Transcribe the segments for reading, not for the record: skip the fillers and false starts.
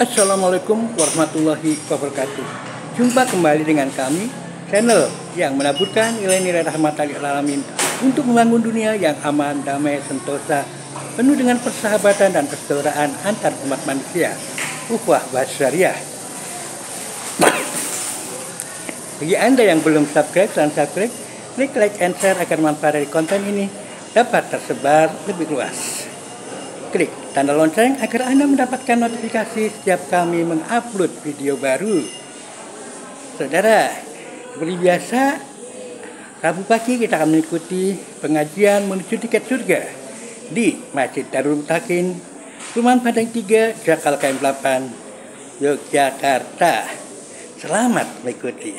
Assalamualaikum warahmatullahi wabarakatuh. Jumpa kembali dengan kami, channel yang menaburkan nilai-nilai rahmatan lil alamin untuk membangun dunia yang aman, damai, sentosa, penuh dengan persahabatan dan persaudaraan antar umat manusia. Ukhuwah Basyariah. Bagi Anda yang belum subscribe, silahkan subscribe, klik like and share agar manfaat dari konten ini dapat tersebar lebih luas. Klik tanda lonceng agar Anda mendapatkan notifikasi setiap kami mengupload video baru. Saudara, seperti biasa, Rabu pagi kita akan mengikuti pengajian menuju tiket surga di Masjid Darul Mutakin, Perumahan Padang 3, Jakal KM8, Yogyakarta. Selamat mengikuti.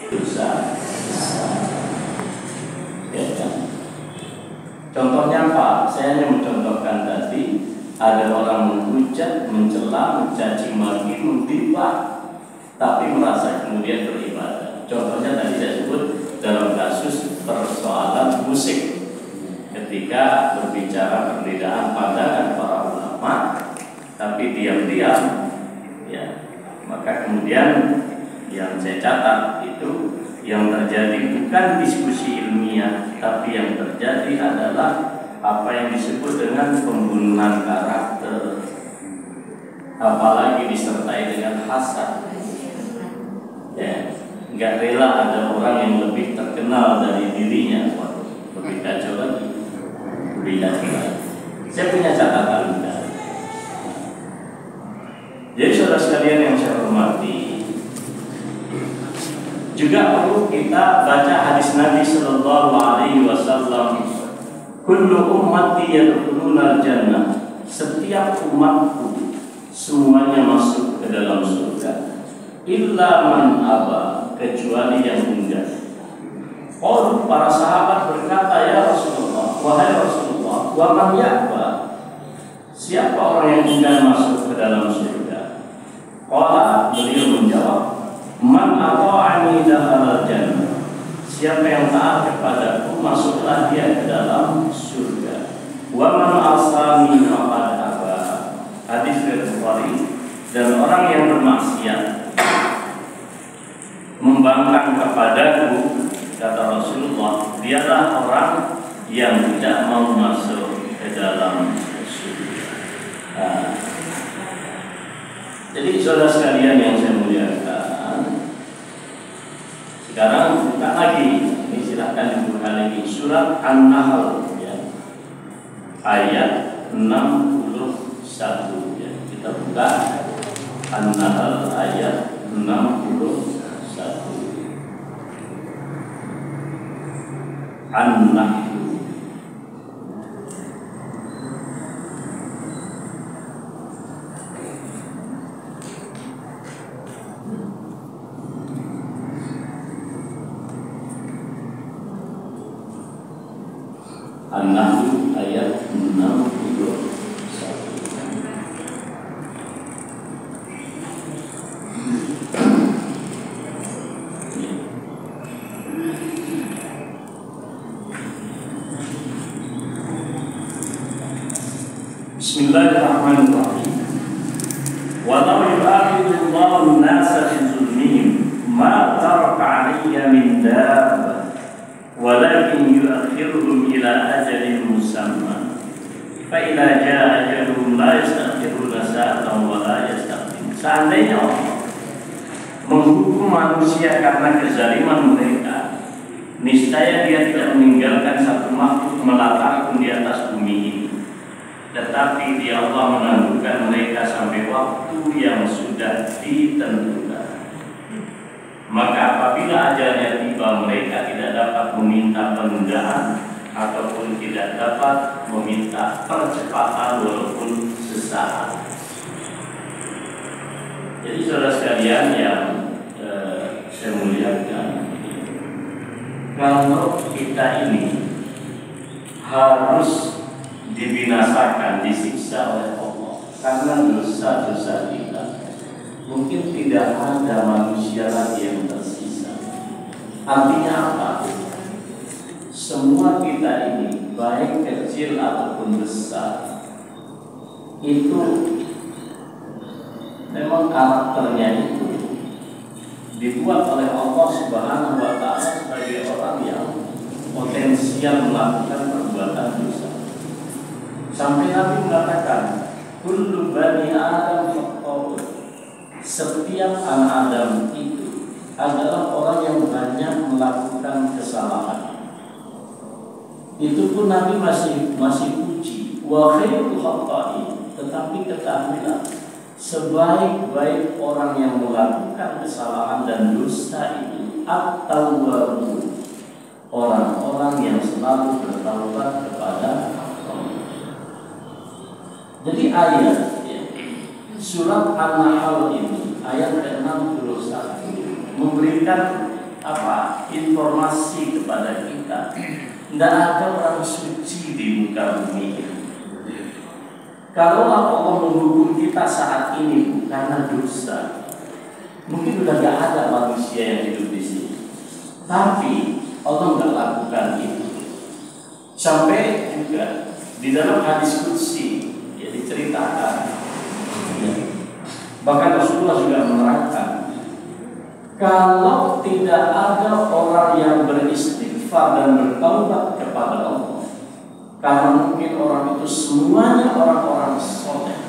Contohnya apa? Saya hanya mencontohkan tadi. Ada orang menghujat, mencela, mencaci maki, menghina, tapi merasa kemudian beribadah. Contohnya tadi saya sebut dalam kasus persoalan musik, ketika berbicara perbedaan pandangan para ulama, tapi diam-diam, ya, maka kemudian yang saya catat itu yang terjadi bukan diskusi ilmiah, tapi yang terjadi adalah apa yang disebut dengan pembunuhan karakter, apalagi disertai dengan hasad. Ya, nggak rela ada orang yang lebih terkenal dari dirinya. Lebih kacau lagi, lebih kacau lagi. Saya punya catatan juga. Jadi saudara sekalian yang saya hormati, juga perlu kita baca hadis Nabi Sallallahu Alaihi Wasallam. Kullu ummati yadkhuluna al-jannah. Setiap umatku semuanya masuk ke dalam surga. Illa man aba, kecuali yang enggan. Oh, para sahabat berkata, ya Rasulullah, wahai Rasulullah, wa man ya'ba? Siapa orang yang enggan masuk ke dalam surga? Qala, beliau menjawab, man ata'ani dakhala al-jannah. Siapa yang taat kepadaku, masuklah dia ke dalam surga. Wa man asani faqad aba. Hadis riwayat Bukhari. Dan orang yang bermaksiat membangkang kepadaku, kata Rasulullah, dialah orang yang tidak mau masuk ke dalam surga. Jadi saudara sekalian yang saya muliakan, sekarang buka lagi, ini silahkan dibuka lagi surat An-Nahl, ya, ayat 61, ya. Kita buka An-Nahl ayat 61. An-Nahl. An-Nahl ayat 61. Bismillahirrahmanirrahim. Walau yu'akhidullahu an-nasa bi zulmihim ma taraka 'alayya min dabbah walakin yu'akhiruhum ila ajalin musamma fa idza jaa ajaluhum la yastakhiruna sa'atan wa la yastaqdimun. Seandainya Allah menghukum manusia karena kezaliman mereka, niscaya dia tidak meninggalkan satu makhluk melata pun di atas bumi ini, tetapi dia Allah menangguhkan mereka sampai waktu yang sudah ditentukan. Maka apabila ajalnya tiba, mereka tidak dapat meminta penundaan ataupun tidak dapat meminta percepatan walaupun sesaat. Jadi saudara sekalian yang saya muliakan, kalau kita ini harus dibinasakan, disiksa oleh Allah karena dosa-dosa kita, mungkin tidak ada manusia lagi yang tersisa. Artinya apa? Semua kita ini, baik kecil ataupun besar, itu memang karakternya itu dibuat oleh Allah Subhanahu wa Ta'ala sebagai orang yang potensial melakukan perbuatan dosa. Sampai Nabi mengatakan, kullu bani Adam khata'un. Setiap anak Adam itu adalah orang yang banyak melakukan kesalahan. Itu pun Nabi masih puji, wa khairul khata'in. Tetapi ketahuilah, sebaik-baik orang yang melakukan kesalahan dan dosa itu at-tawwabun, orang-orang yang selalu bertaubat kepada Allah. Jadi ayat surat An-Nahl ini ayat ke-61 memberikan informasi kepada kita. Tidak ada orang suci di muka bumi. Kalau Allah menghukum kita saat ini karena dosa, mungkin sudah tidak ada manusia yang hidup di sini. Tapi Allah nggak lakukan itu. Sampai juga di dalam hadis qudsi diceritakan, bahkan Rasulullah juga menerangkan, kalau tidak ada orang yang beristighfar dan bertaubat kepada Allah, karena mungkin orang itu semuanya orang-orang soleh,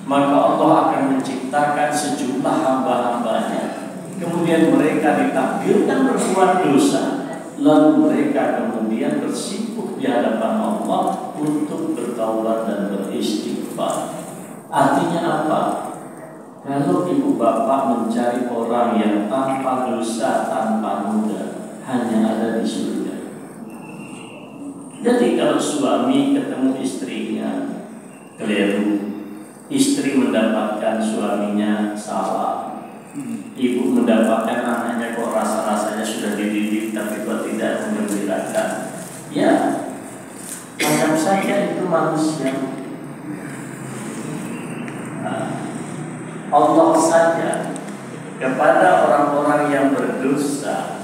maka Allah akan menciptakan sejumlah hamba-hambanya, kemudian mereka ditakdirkan berbuat dosa, lalu mereka kemudian bersimpuh di hadapan Allah untuk bertaubat dan beristighfar. Artinya apa? Kalau ibu bapak mencari orang yang tanpa dosa, tanpa noda, hanya ada di surga. Jadi kalau suami ketemu istrinya keliru, istri mendapatkan suaminya salah, ibu mendapatkan anaknya kok rasa-rasanya sudah dididik tapi kok tidak menggembirakan, ya anggap saja itu manusia. Allah saja kepada orang-orang yang berdosa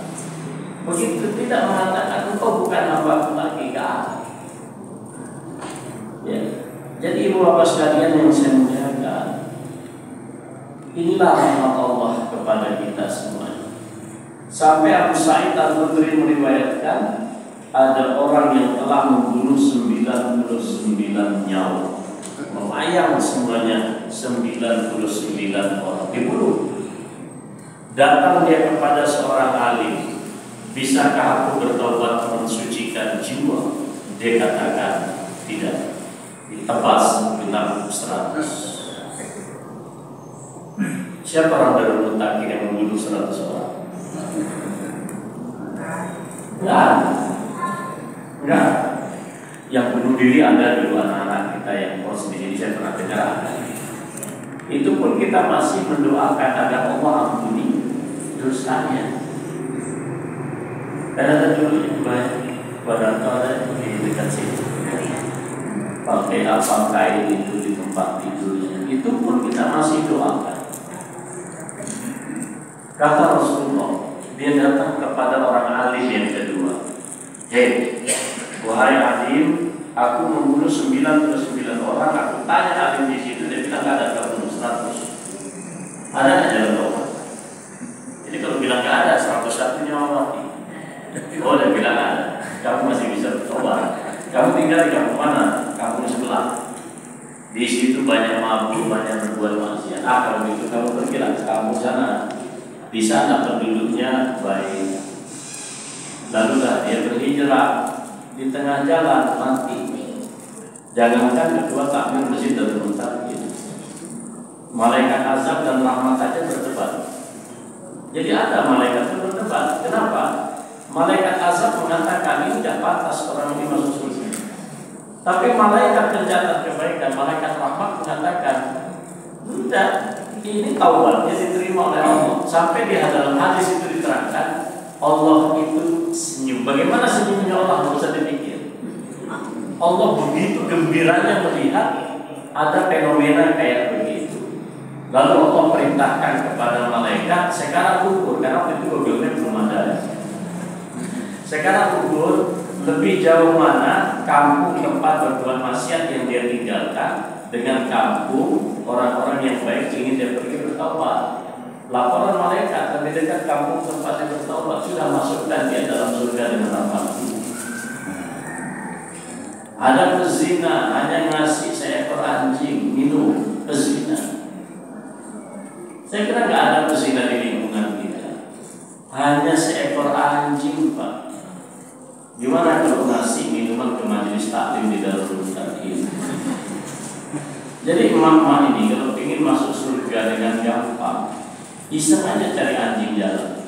begitu tidak mengatakan engkau bukan hamba lagi, kan? Ya. Jadi ibu bapak sekalian yang saya muliakan, inilah rahmat Allah kepada kita semuanya. Sampai Abu Sa'id Al-Khudri meriwayatkan, ada orang yang telah membunuh 99 nyawa, melayang semuanya 99 orang dibunuh. Datang dia kepada seorang alim, bisakah aku bertobat mensucikan jiwa? Dia katakan tidak, ditebas bintang 100. Siapa orang dari Mutakin yang membunuh 100 orang? Enggak. Yang bunuh diri ada dulu anak-anak kita yang kos di sini, saya pernah dengar ada. Itu pun kita masih mendoakan agar Allah ampuni dosanya. Karena ada dulu yang baik pada ada di dekat sini, pakai apa kain itu di tempat tidurnya, itu pun kita masih doakan. Kata Rasulullah, dia datang kepada orang alim yang kedua. Hei, wahai alim, aku membunuh 99 orang. Aku tanya alim di situ, dia bilang ada 100. Ada nggak jalan tobat? Jadi kalau bilang nggak ada, 101 nyawa mati. Oh, dia bilang ada. Kamu masih bisa bertobat. Kamu tinggal di kampung mana? Kampung sebelah. Di situ banyak mabuk, banyak berbuat maksiat. Kalau begitu kamu pergilah ke kampung sana. Di sana penduduknya baik. Lalulah dia berhijrah, di tengah jalan mati. Jangankan kedua takbir masjid dan muntakin, malaikat azab dan rahmat saja berdebat. Jadi ada malaikat itu berdebat. Kenapa? Malaikat azab mengatakan ini tidak pantas orang ini masuk surga. Tapi malaikat pencatat kebaikan, malaikat rahmat mengatakan tidak, ini taubatnya diterima oleh Allah. Sampai di dalam hadis itu diterangkan, Allah itu senyum. Bagaimana senyumnya Allah? Tidak usah dipikir. Allah begitu gembiranya melihat ada fenomena kayak begitu. Lalu Allah perintahkan kepada malaikat, sekarang ukur, karena waktu itu Google-nya belum ada. Sekarang ukur lebih jauh mana kampung tempat berbuat maksiat yang dia tinggalkan dengan kampung orang-orang yang baik ingin dia pergi bertaubat. Laporan malaikat di dekat kampung tempat dia bertaubat sudah masukkan dia dalam surga dengan rahmatku. Ada pezina hanya ngasih seekor anjing minum, pezina. Saya kira nggak ada pezina di lingkungan kita. Hanya seekor anjing, Pak. Gimana kalau ngasih minuman ke majelis taklim di Darul Mustaqim? Jadi emak-emak ini kalau ingin masuk surga dengan gampang, iseng aja cari anjing jalan.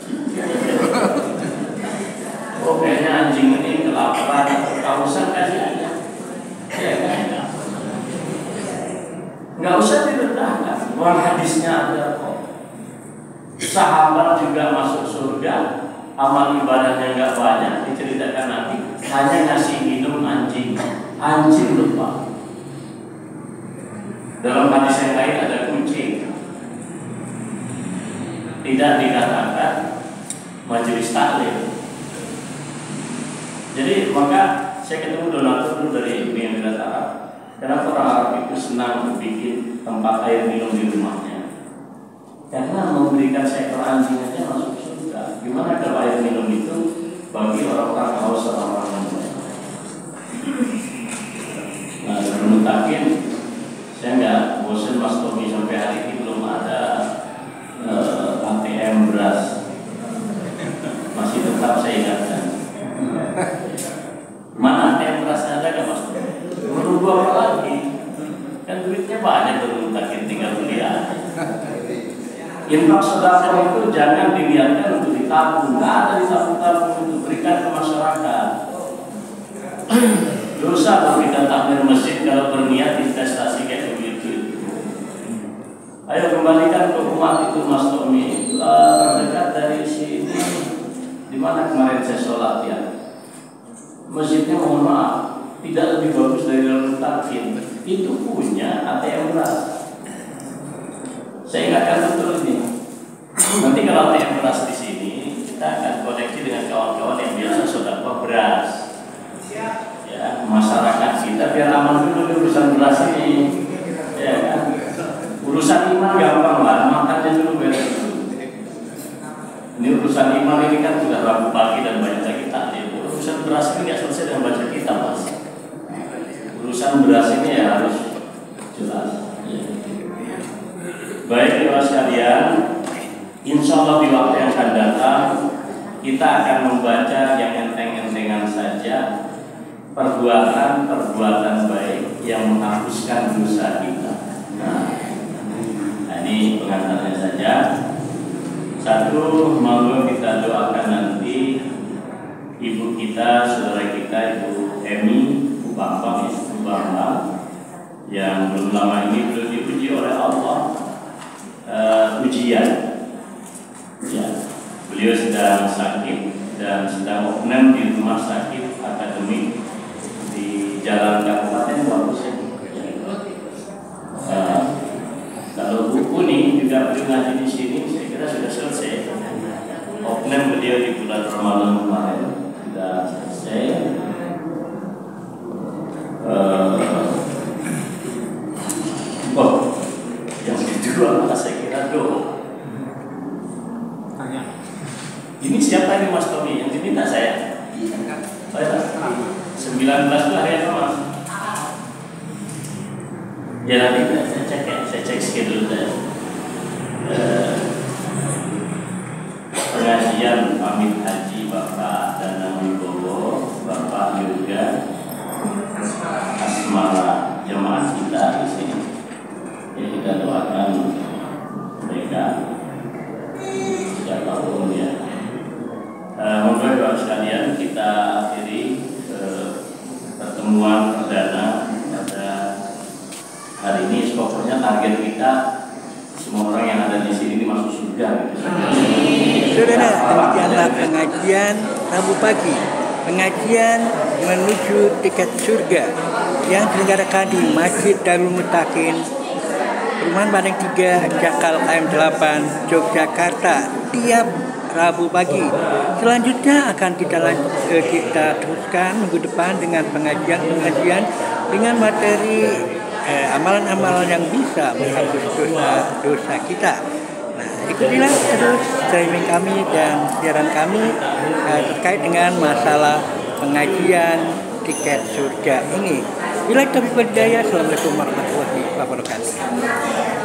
Oh, kayaknya anjing ini kelaparan atau kehausan, kasih aja. Ya kan? Nggak usah direndahkan. Wah, hadisnya ada kok. Sahabat juga masuk surga, amal ibadahnya nggak banyak, diceritakan Nabi, hanya ngasih minum anjing. Anjing lupa. Dalam hadis yang lain ada kucing. Tidak dikatakan majelis taklim. Jadi maka saya ketemu donatur dulu dari Emirat Arab. Kenapa orang Arab itu senang bikin tempat air minum di rumahnya? Karena memberikan seekor anjing aja masuk surga. Gimana kalau air minum itu bagi orang-orang haus, orang-orang yang nah, sebelum takin, saya nggak bosan Mas Tommy sampai hari ini belum ada ATM beras. Masih tetap saya ingatkan. Mana ATM berasnya ada nggak Mas Tommy? Menunggu apa lagi? Kan duitnya banyak belum takin, tinggal beli aja. Infak sedekah itu jangan diniatkan untuk ditabung, nggak ada ditabung-tabung, untuk berikan ke masyarakat. Dosa kalau kita takmir masjid kalau berniat investasi kayak begitu. Ayo kembalikan ke umat itu Mas Tommy. Terdekat dari sini, di mana kemarin saya sholat ya? Masjidnya mohon maaf tidak lebih bagus dari Darul Takin. Itu punya ATM beras. Saya ingatkan betul ini. Nanti kalau ATM beras di sini, kita akan koneksi dengan kawan-kawan yang biasa sedekah beras. Ya, masyarakat kita biar aman dulu di urusan beras ini. Ya kan? Urusan iman gampang lah, makannya dulu beres dulu. Ini urusan iman ini kan sudah Rabu pagi dan banyak lagi taklim. Urusan beras ini nggak selesai dengan baca kita Mas. Urusan beras ini ya harus jelas. Ya. Baik teman sekalian, insya Allah di waktu yang akan datang kita akan membaca yang enteng-entengan saja perbuatan baik yang menghapuskan dosa kita. Nah ini pengantarnya saja. Satu, monggo kita doakan nanti ibu kita, saudara kita, Ibu Emi, Bu Bambang, Ibu Bambang, yang belum lama ini belum diuji oleh Allah ujian. Ya, beliau sedang sakit dan sedang opname di rumah sakit akademik di Jalan Kabupaten bagus ya. Kalau buku nih juga beliau ngaji di sini, saya kira sudah selesai. Opname beliau di bulan Ramadan kemarin sudah selesai. Yang kedua saya kira doa. Ini siapa ini Mas Tommy? Yang diminta saya? 19 itu hari apa Mas? Ya nanti saya cek schedule saya. Pengajian pamit haji Bapak Danang Wibowo, Bapak Yoga Asmara, jemaah kita di sini. Ya, kita doakan mereka siapapun ya. Monggo Bapak sekalian, kita akhiri pertemuan perdana pada hari ini. Pokoknya target kita semua orang yang ada di sini masuk surga. Saudara, demikianlah pengajian Rabu pagi, pengajian menuju tiket surga yang diselenggarakan di Masjid Darul Mustaqim, Perumahan Bandeng 3, Jakal KM8, Yogyakarta, tiap Rabu pagi. Selanjutnya akan kita teruskan minggu depan dengan pengajian dengan materi amalan-amalan yang bisa menghapus dosa kita. Nah, ikutilah terus streaming kami dan siaran kami terkait dengan masalah pengajian tiket surga ini. Bila taufiq wal hidayah, assalamualaikum warahmatullahi wabarakatuh.